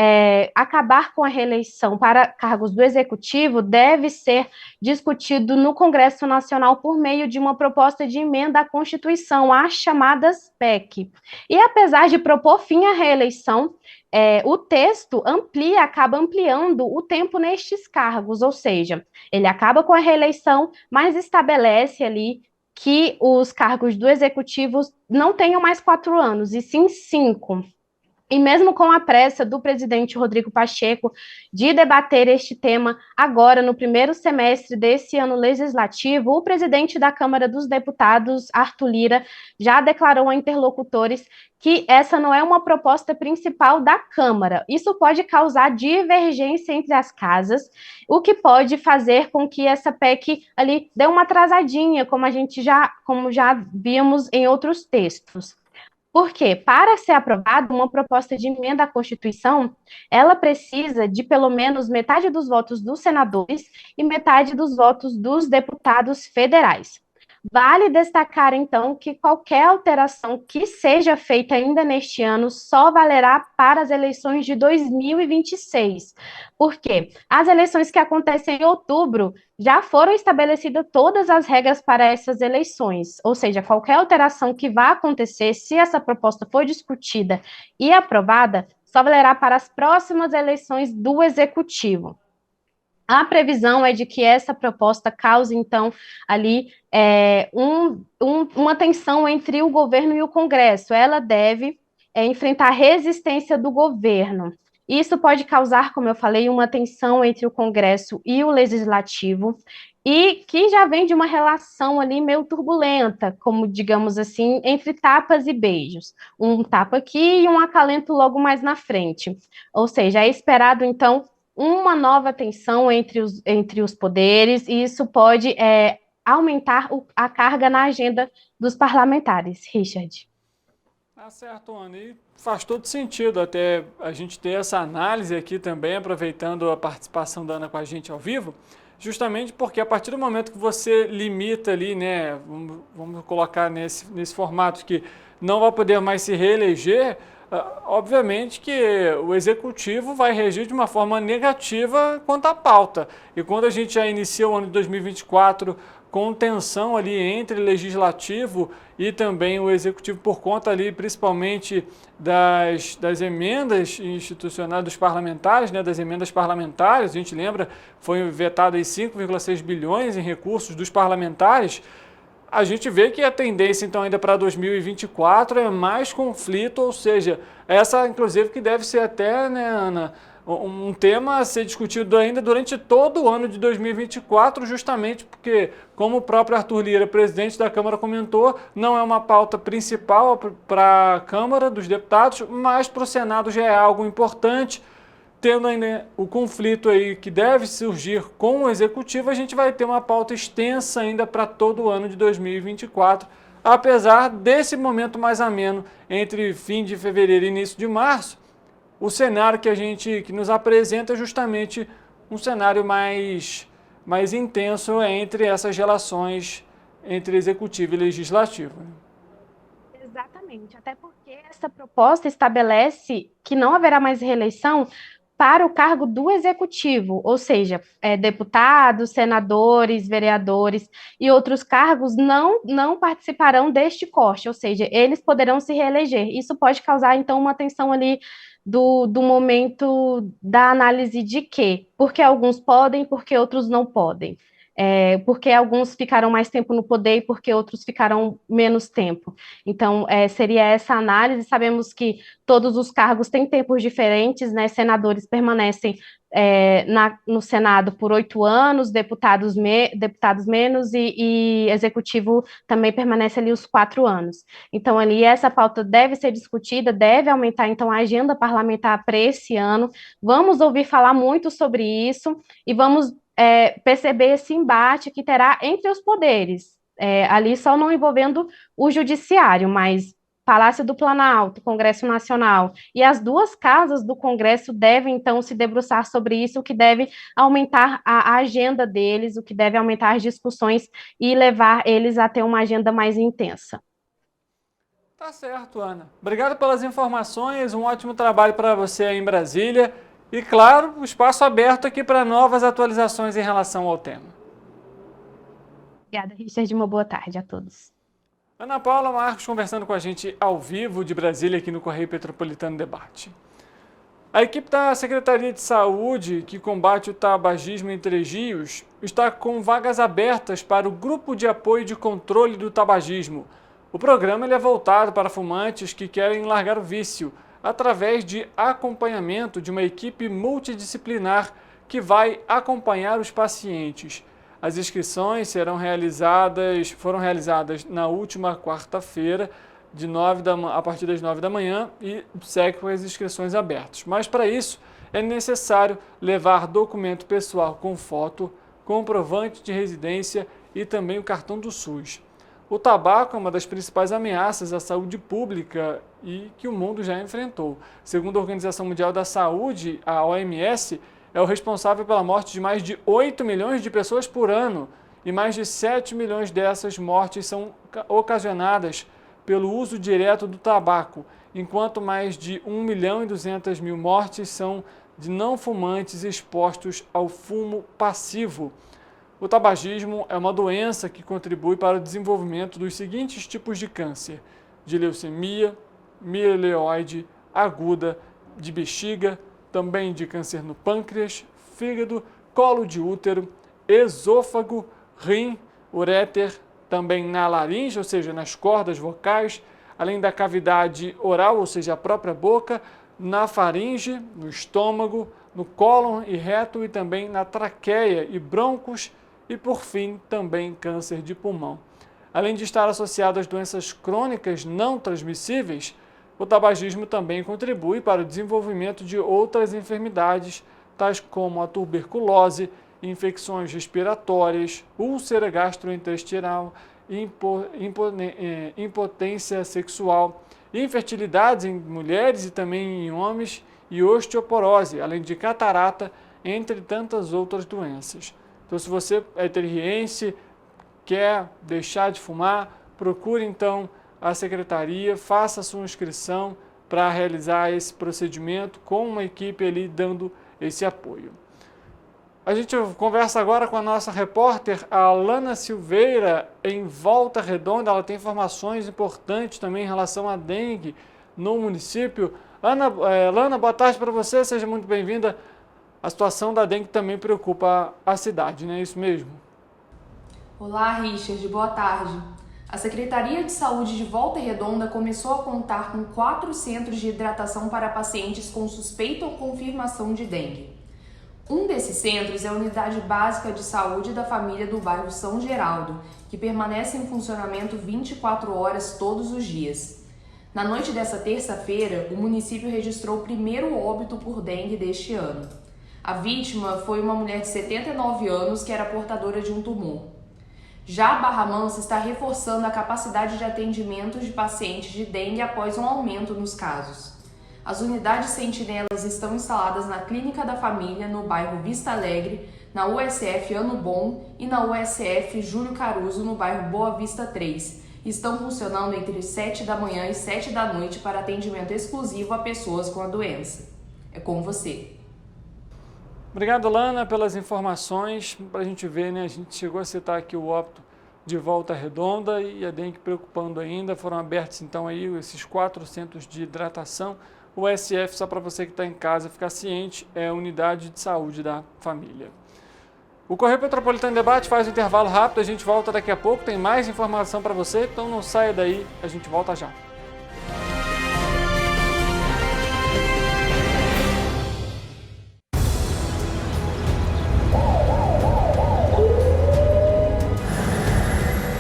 acabar com a reeleição para cargos do Executivo deve ser discutido no Congresso Nacional por meio de uma proposta de emenda à Constituição, as chamadas PEC. E apesar de propor fim à reeleição, o texto acaba ampliando o tempo nestes cargos, ou seja, ele acaba com a reeleição, mas estabelece ali que os cargos do Executivo não tenham mais 4 anos, e sim 5. E mesmo com a pressa do presidente Rodrigo Pacheco de debater este tema agora no primeiro semestre desse ano legislativo, o presidente da Câmara dos Deputados, Arthur Lira, já declarou a interlocutores que essa não é uma proposta principal da Câmara. Isso pode causar divergência entre as casas, o que pode fazer com que essa PEC ali dê uma atrasadinha, como já vimos em outros textos. Porque, para ser aprovada uma proposta de emenda à Constituição, ela precisa de pelo menos metade dos votos dos senadores e metade dos votos dos deputados federais. Vale destacar, então, que qualquer alteração que seja feita ainda neste ano só valerá para as eleições de 2026. Porque as eleições que acontecem em outubro já foram estabelecidas todas as regras para essas eleições. Ou seja, qualquer alteração que vá acontecer, se essa proposta for discutida e aprovada, só valerá para as próximas eleições do Executivo. A previsão é de que essa proposta cause, então, ali uma tensão entre o governo e o Congresso. Ela deve enfrentar a resistência do governo. Isso pode causar, como eu falei, uma tensão entre o Congresso e o Legislativo, e que já vem de uma relação ali meio turbulenta, como, digamos assim, entre tapas e beijos. Um tapa aqui e um acalento logo mais na frente. Ou seja, é esperado, então, uma nova tensão entre os poderes, e isso pode aumentar a carga na agenda dos parlamentares. Richard. Tá certo, Ana, e faz todo sentido até a gente ter essa análise aqui também, aproveitando a participação da Ana com a gente ao vivo, justamente porque a partir do momento que você limita ali, né, vamos colocar nesse formato que não vai poder mais se reeleger, obviamente que o executivo vai regir de uma forma negativa quanto à pauta. E quando a gente já inicia o ano de 2024 com tensão ali entre legislativo e também o executivo por conta ali principalmente das emendas institucionais dos parlamentares, né, das emendas parlamentares, a gente lembra, foi vetado aí 5,6 bilhões em recursos dos parlamentares. A gente vê que a tendência, então, ainda para 2024 é mais conflito, ou seja, essa, inclusive, que deve ser até, né, Ana, um tema a ser discutido ainda durante todo o ano de 2024, justamente porque, como o próprio Arthur Lira, presidente da Câmara, comentou, não é uma pauta principal para a Câmara dos Deputados, mas para o Senado já é algo importante. Tendo ainda o conflito aí que deve surgir com o Executivo, a gente vai ter uma pauta extensa ainda para todo o ano de 2024, apesar desse momento mais ameno entre fim de fevereiro e início de março. O cenário que nos apresenta é justamente um cenário mais intenso entre essas relações entre Executivo e Legislativo. Exatamente, até porque essa proposta estabelece que não haverá mais reeleição para o cargo do Executivo, ou seja, deputados, senadores, vereadores e outros cargos não participarão deste corte, ou seja, eles poderão se reeleger. Isso pode causar, então, uma tensão ali do momento da análise de quê? Porque alguns podem, porque outros não podem. Porque alguns ficaram mais tempo no poder e porque outros ficaram menos tempo. Então, seria essa análise. Sabemos que todos os cargos têm tempos diferentes, né? Senadores permanecem no Senado por 8 anos, deputados menos e Executivo também permanece ali os 4 anos. Então, ali essa pauta deve ser discutida, deve aumentar, então, a agenda parlamentar para esse ano. Vamos ouvir falar muito sobre isso e vamos perceber esse embate que terá entre os poderes, ali só não envolvendo o judiciário, mas Palácio do Planalto, Congresso Nacional e as duas casas do Congresso devem, então, se debruçar sobre isso, o que deve aumentar a agenda deles, o que deve aumentar as discussões e levar eles a ter uma agenda mais intensa. Tá certo, Ana. Obrigado pelas informações, um ótimo trabalho para você aí em Brasília. E, claro, o espaço aberto aqui para novas atualizações em relação ao tema. Obrigada, Richard. Uma boa tarde a todos. Ana Paula Marcos conversando com a gente ao vivo de Brasília aqui no Correio Petropolitano Debate. A equipe da Secretaria de Saúde, que combate o tabagismo em Três Rios, está com vagas abertas para o Grupo de Apoio de Controle do Tabagismo. O programa é voltado para fumantes que querem largar o vício, através de acompanhamento de uma equipe multidisciplinar que vai acompanhar os pacientes. As inscrições foram realizadas na última quarta-feira, a partir das 9 da manhã, e segue com as inscrições abertas. Mas para isso é necessário levar documento pessoal com foto, comprovante de residência e também o cartão do SUS. O tabaco é uma das principais ameaças à saúde pública e que o mundo já enfrentou. Segundo a Organização Mundial da Saúde, a OMS, é o responsável pela morte de mais de 8 milhões de pessoas por ano e mais de 7 milhões dessas mortes são ocasionadas pelo uso direto do tabaco, enquanto mais de 1.200.000 mortes são de não fumantes expostos ao fumo passivo. O tabagismo é uma doença que contribui para o desenvolvimento dos seguintes tipos de câncer: de leucemia, mieloide aguda, de bexiga, também de câncer no pâncreas, fígado, colo de útero, esôfago, rim, uréter, também na laringe, ou seja, nas cordas vocais, além da cavidade oral, ou seja, a própria boca, na faringe, no estômago, no cólon e reto e também na traqueia e brônquios, e, por fim, também câncer de pulmão. Além de estar associado às doenças crônicas não transmissíveis, o tabagismo também contribui para o desenvolvimento de outras enfermidades, tais como a tuberculose, infecções respiratórias, úlcera gastrointestinal, impotência sexual, infertilidade em mulheres e também em homens e osteoporose, além de catarata, entre tantas outras doenças. Então, se você é terriense, quer deixar de fumar, procure então a secretaria, faça a sua inscrição para realizar esse procedimento com uma equipe ali dando esse apoio. A gente conversa agora com a nossa repórter, a Alana Silveira, em Volta Redonda. Ela tem informações importantes também em relação à dengue no município. Alana, boa tarde para você, seja muito bem-vinda. A situação da dengue também preocupa a cidade, não é isso mesmo? Olá, Richard, boa tarde. A Secretaria de Saúde de Volta Redonda começou a contar com 4 centros de hidratação para pacientes com suspeita ou confirmação de dengue. Um desses centros é a Unidade Básica de Saúde da Família do bairro São Geraldo, que permanece em funcionamento 24 horas todos os dias. Na noite dessa terça-feira, o município registrou o primeiro óbito por dengue deste ano. A vítima foi uma mulher de 79 anos que era portadora de um tumor. Já a Barra Mansa está reforçando a capacidade de atendimento de pacientes de dengue após um aumento nos casos. As unidades sentinelas estão instaladas na Clínica da Família, no bairro Vista Alegre, na USF Ano Bom e na USF Júlio Caruso, no bairro Boa Vista 3. Estão funcionando entre 7 da manhã e 7 da noite para atendimento exclusivo a pessoas com a doença. É com você. Obrigado, Lana, pelas informações. Para a gente ver, né? A gente chegou a citar aqui o óbito de Volta Redonda e a dengue preocupando ainda. Foram abertos, então, aí esses 4 centros de hidratação. O SF, só para você que está em casa ficar ciente, é a unidade de saúde da família. O Correio Petropolitano Debate faz um intervalo rápido, a gente volta daqui a pouco, tem mais informação para você, então não saia daí, a gente volta já.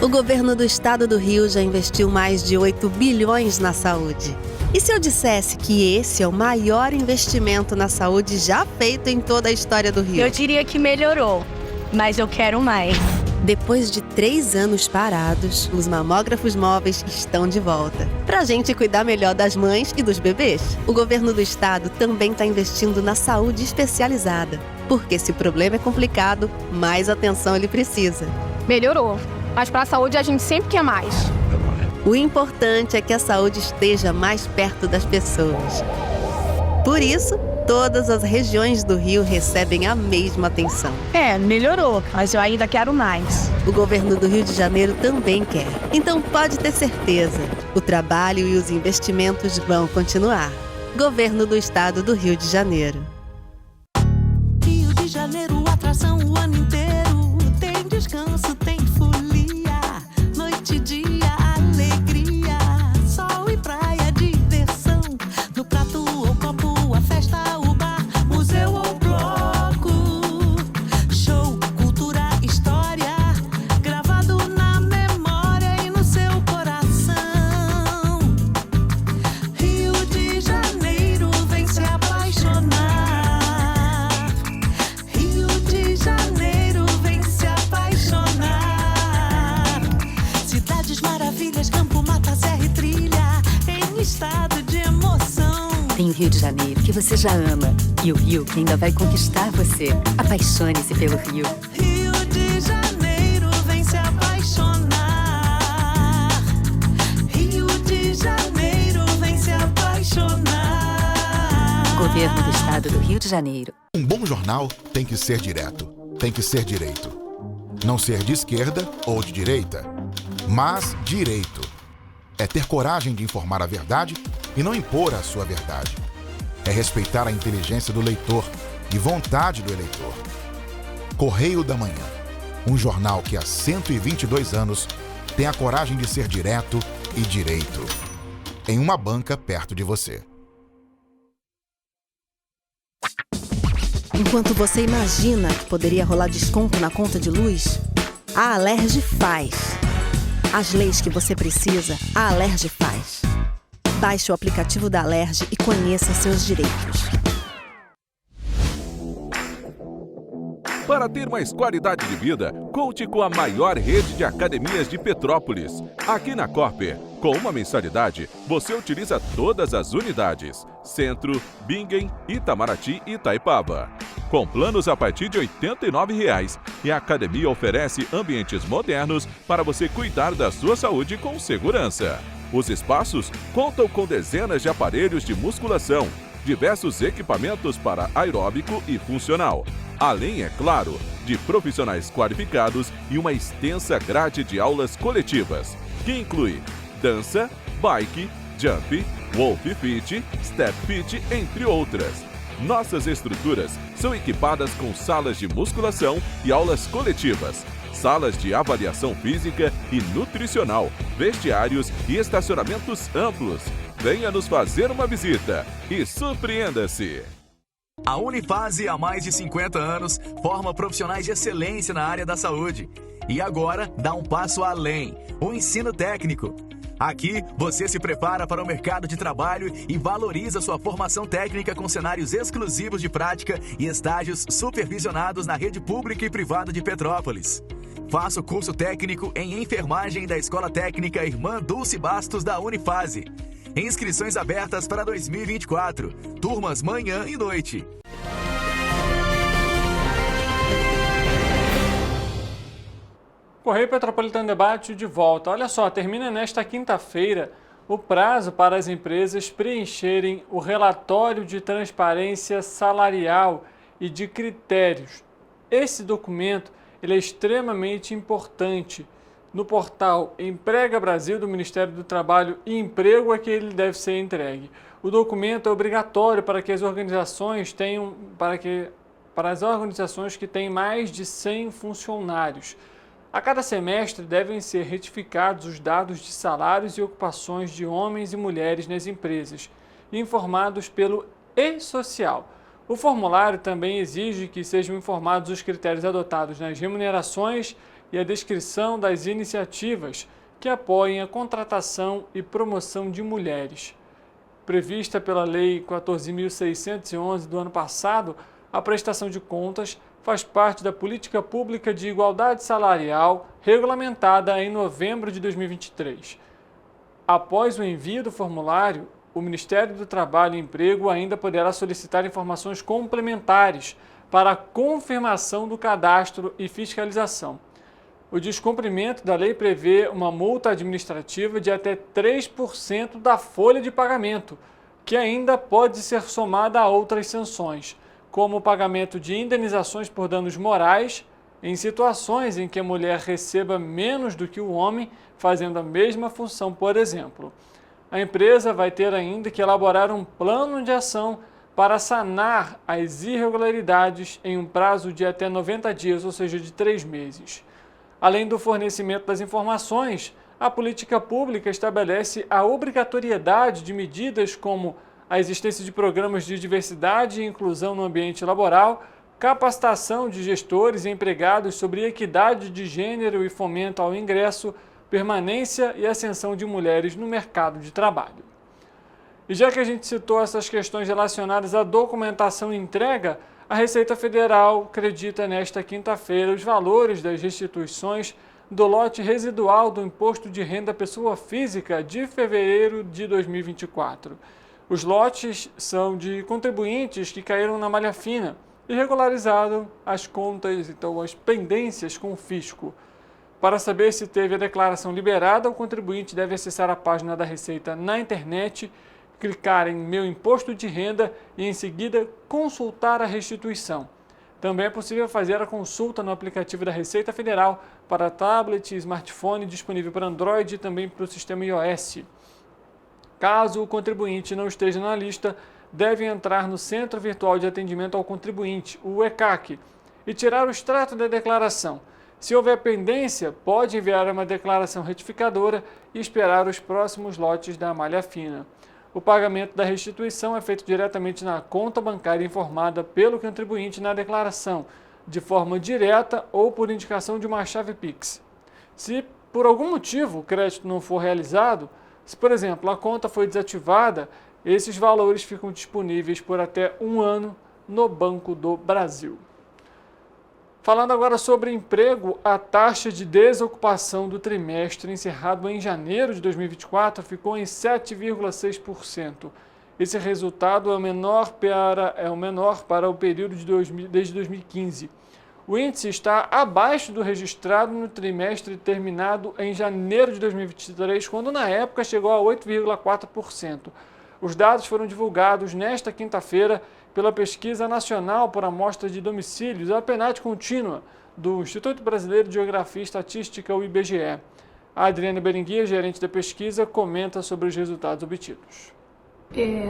O governo do estado do Rio já investiu mais de 8 bilhões na saúde. E se eu dissesse que esse é o maior investimento na saúde já feito em toda a história do Rio? Eu diria que melhorou, mas eu quero mais. Depois de 3 anos parados, os mamógrafos móveis estão de volta. Pra gente cuidar melhor das mães e dos bebês. O governo do estado também está investindo na saúde especializada. Porque se o problema é complicado, mais atenção ele precisa. Melhorou, mas para a saúde a gente sempre quer mais. O importante é que a saúde esteja mais perto das pessoas. Por isso, todas as regiões do Rio recebem a mesma atenção. Melhorou, mas eu ainda quero mais. O governo do Rio de Janeiro também quer. Então pode ter certeza, o trabalho e os investimentos vão continuar. Governo do Estado do Rio de Janeiro. Rio de Janeiro, atração o ano inteiro. Tem descanso, tem folia, noite e dia. Tem o Rio de Janeiro, que você já ama, e o Rio, que ainda vai conquistar você. Apaixone-se pelo Rio. Rio de Janeiro, vem se apaixonar. Rio de Janeiro, vem se apaixonar. Governo do Estado do Rio de Janeiro. Um bom jornal tem que ser direto, tem que ser direito. Não ser de esquerda ou de direita, mas direito. É ter coragem de informar a verdade e não impor a sua verdade. É respeitar a inteligência do leitor e vontade do eleitor. Correio da Manhã, um jornal que há 122 anos tem a coragem de ser direto e direito. Em uma banca perto de você. Enquanto você imagina que poderia rolar desconto na conta de luz, a Alerj faz. As leis que você precisa, a Alerj faz. Baixe o aplicativo da Alerj e conheça seus direitos. Para ter mais qualidade de vida, conte com a maior rede de academias de Petrópolis. Aqui na Corper, com uma mensalidade, você utiliza todas as unidades: Centro, Bingen, Itamaraty e Itaipava. Com planos a partir de R$ 89,00, e a academia oferece ambientes modernos para você cuidar da sua saúde com segurança. Os espaços contam com dezenas de aparelhos de musculação, diversos equipamentos para aeróbico e funcional, além, é claro, de profissionais qualificados e uma extensa grade de aulas coletivas, que inclui dança, bike, jump, wolf fit, step fit, entre outras. Nossas estruturas são equipadas com salas de musculação e aulas coletivas, salas de avaliação física e nutricional, vestiários e estacionamentos amplos. Venha nos fazer uma visita e surpreenda-se! A Unifase, há mais de 50 anos, forma profissionais de excelência na área da saúde. E agora dá um passo além, o ensino técnico. Aqui, você se prepara para o mercado de trabalho e valoriza sua formação técnica com cenários exclusivos de prática e estágios supervisionados na rede pública e privada de Petrópolis. Faça o curso técnico em enfermagem da Escola Técnica Irmã Dulce Bastos da Unifase. Inscrições abertas para 2024. Turmas manhã e noite. Correio Petropolitano Debate de volta. Olha só, termina nesta quinta-feira o prazo para as empresas preencherem o relatório de transparência salarial e de critérios. Esse documento ele é extremamente importante. No portal Emprega Brasil do Ministério do Trabalho e Emprego é que ele deve ser entregue. O documento é obrigatório para que as organizações tenham, para as organizações que têm mais de 100 funcionários. A cada semestre devem ser retificados os dados de salários e ocupações de homens e mulheres nas empresas, informados pelo e-social. O formulário também exige que sejam informados os critérios adotados nas remunerações e a descrição das iniciativas que apoiem a contratação e promoção de mulheres. Prevista pela Lei 14.611 do ano passado, a prestação de contas faz parte da Política Pública de Igualdade Salarial, regulamentada em novembro de 2023. Após o envio do formulário, o Ministério do Trabalho e Emprego ainda poderá solicitar informações complementares para a confirmação do cadastro e fiscalização. O descumprimento da lei prevê uma multa administrativa de até 3% da folha de pagamento, que ainda pode ser somada a outras sanções, como o pagamento de indenizações por danos morais em situações em que a mulher receba menos do que o homem fazendo a mesma função, por exemplo. A empresa vai ter ainda que elaborar um plano de ação para sanar as irregularidades em um prazo de até 90 dias, ou seja, de 3 meses. Além do fornecimento das informações, a política pública estabelece a obrigatoriedade de medidas como a existência de programas de diversidade e inclusão no ambiente laboral, capacitação de gestores e empregados sobre equidade de gênero e fomento ao ingresso, permanência e ascensão de mulheres no mercado de trabalho. E já que a gente citou essas questões relacionadas à documentação e entrega, a Receita Federal acredita nesta quinta-feira os valores das restituições do lote residual do Imposto de Renda Pessoa Física de fevereiro de 2024. Os lotes são de contribuintes que caíram na malha fina e regularizaram as contas, então as pendências com o fisco. Para saber se teve a declaração liberada, o contribuinte deve acessar a página da Receita na internet, clicar em Meu Imposto de Renda e, em seguida, consultar a restituição. Também é possível fazer a consulta no aplicativo da Receita Federal para tablet e smartphone, disponível para Android e também para o sistema iOS. Caso o contribuinte não esteja na lista, deve entrar no Centro Virtual de Atendimento ao Contribuinte, o ECAC, e tirar o extrato da declaração. Se houver pendência, pode enviar uma declaração retificadora e esperar os próximos lotes da malha fina. O pagamento da restituição é feito diretamente na conta bancária informada pelo contribuinte na declaração, de forma direta ou por indicação de uma chave Pix. Se por algum motivo o crédito não for realizado, se, por exemplo, a conta foi desativada, esses valores ficam disponíveis por até 1 ano no Banco do Brasil. Falando agora sobre emprego, a taxa de desocupação do trimestre encerrado em janeiro de 2024 ficou em 7,6%. Esse resultado é o menor para o período desde 2015. O índice está abaixo do registrado no trimestre terminado em janeiro de 2023, quando na época chegou a 8,4%. Os dados foram divulgados nesta quinta-feira pela Pesquisa Nacional por Amostra de Domicílios, a PNAD contínua, do Instituto Brasileiro de Geografia e Estatística, o IBGE. A Adriana Berenguia, gerente da pesquisa, comenta sobre os resultados obtidos.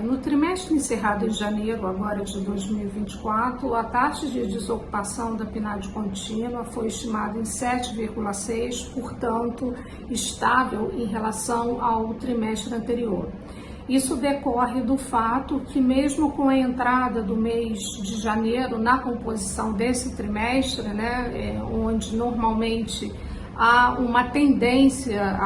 No trimestre encerrado em janeiro agora de 2024, a taxa de desocupação da PNAD contínua foi estimada em 7,6%, portanto, estável em relação ao trimestre anterior. Isso decorre do fato que, mesmo com a entrada do mês de janeiro na composição desse trimestre, onde normalmente há uma tendência,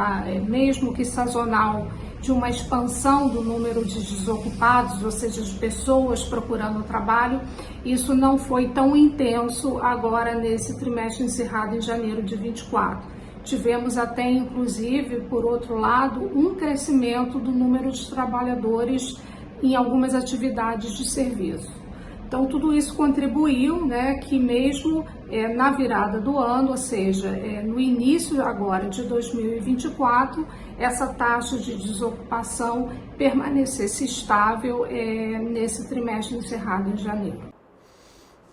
mesmo que sazonal, de uma expansão do número de desocupados, ou seja, de pessoas procurando trabalho, isso não foi tão intenso agora nesse trimestre encerrado em janeiro de 2024. Tivemos até, inclusive, por outro lado, um crescimento do número de trabalhadores em algumas atividades de serviço. Então, tudo isso contribuiu, que mesmo na virada do ano, ou seja, no início agora de 2024, essa taxa de desocupação permanecesse estável nesse trimestre encerrado em janeiro.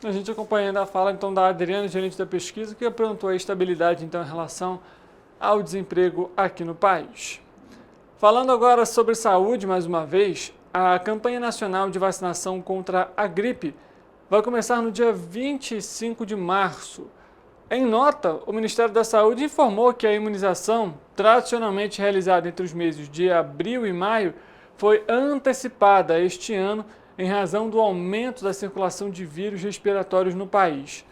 A gente acompanhando a fala então da Adriana, gerente da pesquisa, que apontou a estabilidade então em relação ao desemprego aqui no país. Falando agora sobre saúde mais uma vez, a campanha nacional de vacinação contra a gripe vai começar no dia 25 de março. Em nota, o Ministério da Saúde informou que a imunização, tradicionalmente realizada entre os meses de abril e maio, foi antecipada este ano em razão do aumento da circulação de vírus respiratórios no país.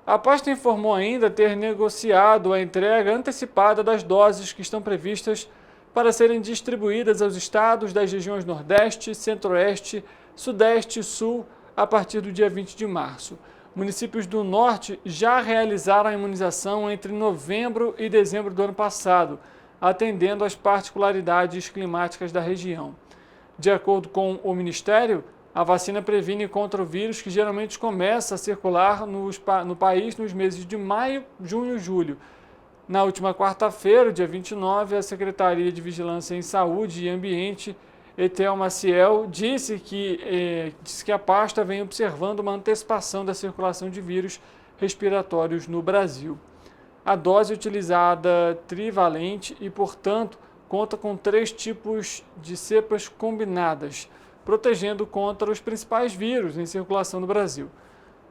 A pasta informou ainda ter negociado a entrega antecipada das doses que estão previstas para serem distribuídas aos estados das regiões Nordeste, Centro-Oeste, Sudeste e Sul a partir do dia 20 de março. Municípios do Norte já realizaram a imunização entre novembro e dezembro do ano passado, atendendo às particularidades climáticas da região. De acordo com o Ministério, a vacina previne contra o vírus que geralmente começa a circular no país nos meses de maio, junho e julho. Na última quarta-feira, dia 29, a Secretaria de Vigilância em Saúde e Ambiente, Etel Maciel, disse que a pasta vem observando uma antecipação da circulação de vírus respiratórios no Brasil. A dose utilizada trivalente e, portanto, conta com 3 tipos de cepas combinadas, protegendo contra os principais vírus em circulação no Brasil.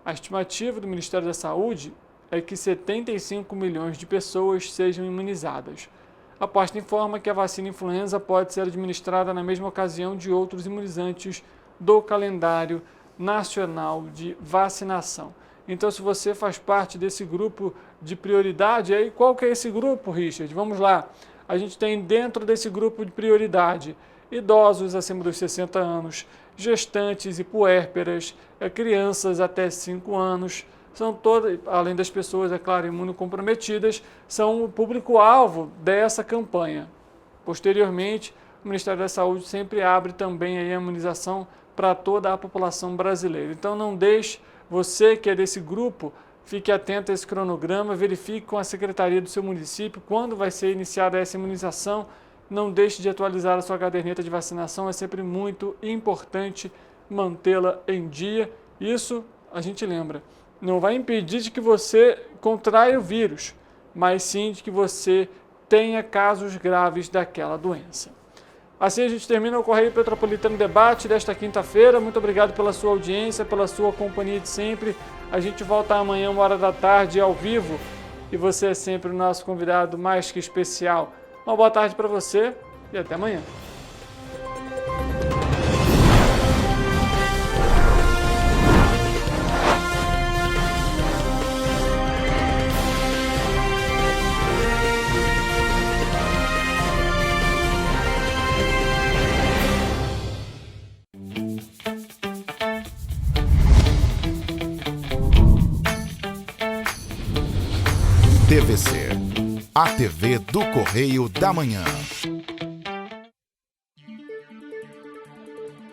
A estimativa do Ministério da Saúde é que 75 milhões de pessoas sejam imunizadas. A pasta informa que a vacina influenza pode ser administrada na mesma ocasião de outros imunizantes do calendário nacional de vacinação. Então, se você faz parte desse grupo de prioridade, aí qual que é esse grupo, Richard? Vamos lá. A gente tem dentro desse grupo de prioridade idosos acima dos 60 anos, gestantes e puérperas, crianças até 5 anos, são todas, além das pessoas, é claro, imunocomprometidas, são o público-alvo dessa campanha. Posteriormente, o Ministério da Saúde sempre abre também a imunização para toda a população brasileira. Então não deixe, você que é desse grupo, fique atento a esse cronograma, verifique com a secretaria do seu município quando vai ser iniciada essa imunização. Não deixe de atualizar a sua caderneta de vacinação, é sempre muito importante mantê-la em dia. Isso a gente lembra. Não vai impedir de que você contraia o vírus, mas sim de que você tenha casos graves daquela doença. Assim a gente termina o Correio Petropolitano Debate desta quinta-feira. Muito obrigado pela sua audiência, pela sua companhia de sempre. A gente volta amanhã, 13h, ao vivo. E você é sempre o nosso convidado mais que especial. Uma boa tarde para você e até amanhã. TVC, a TV do Correio da Manhã.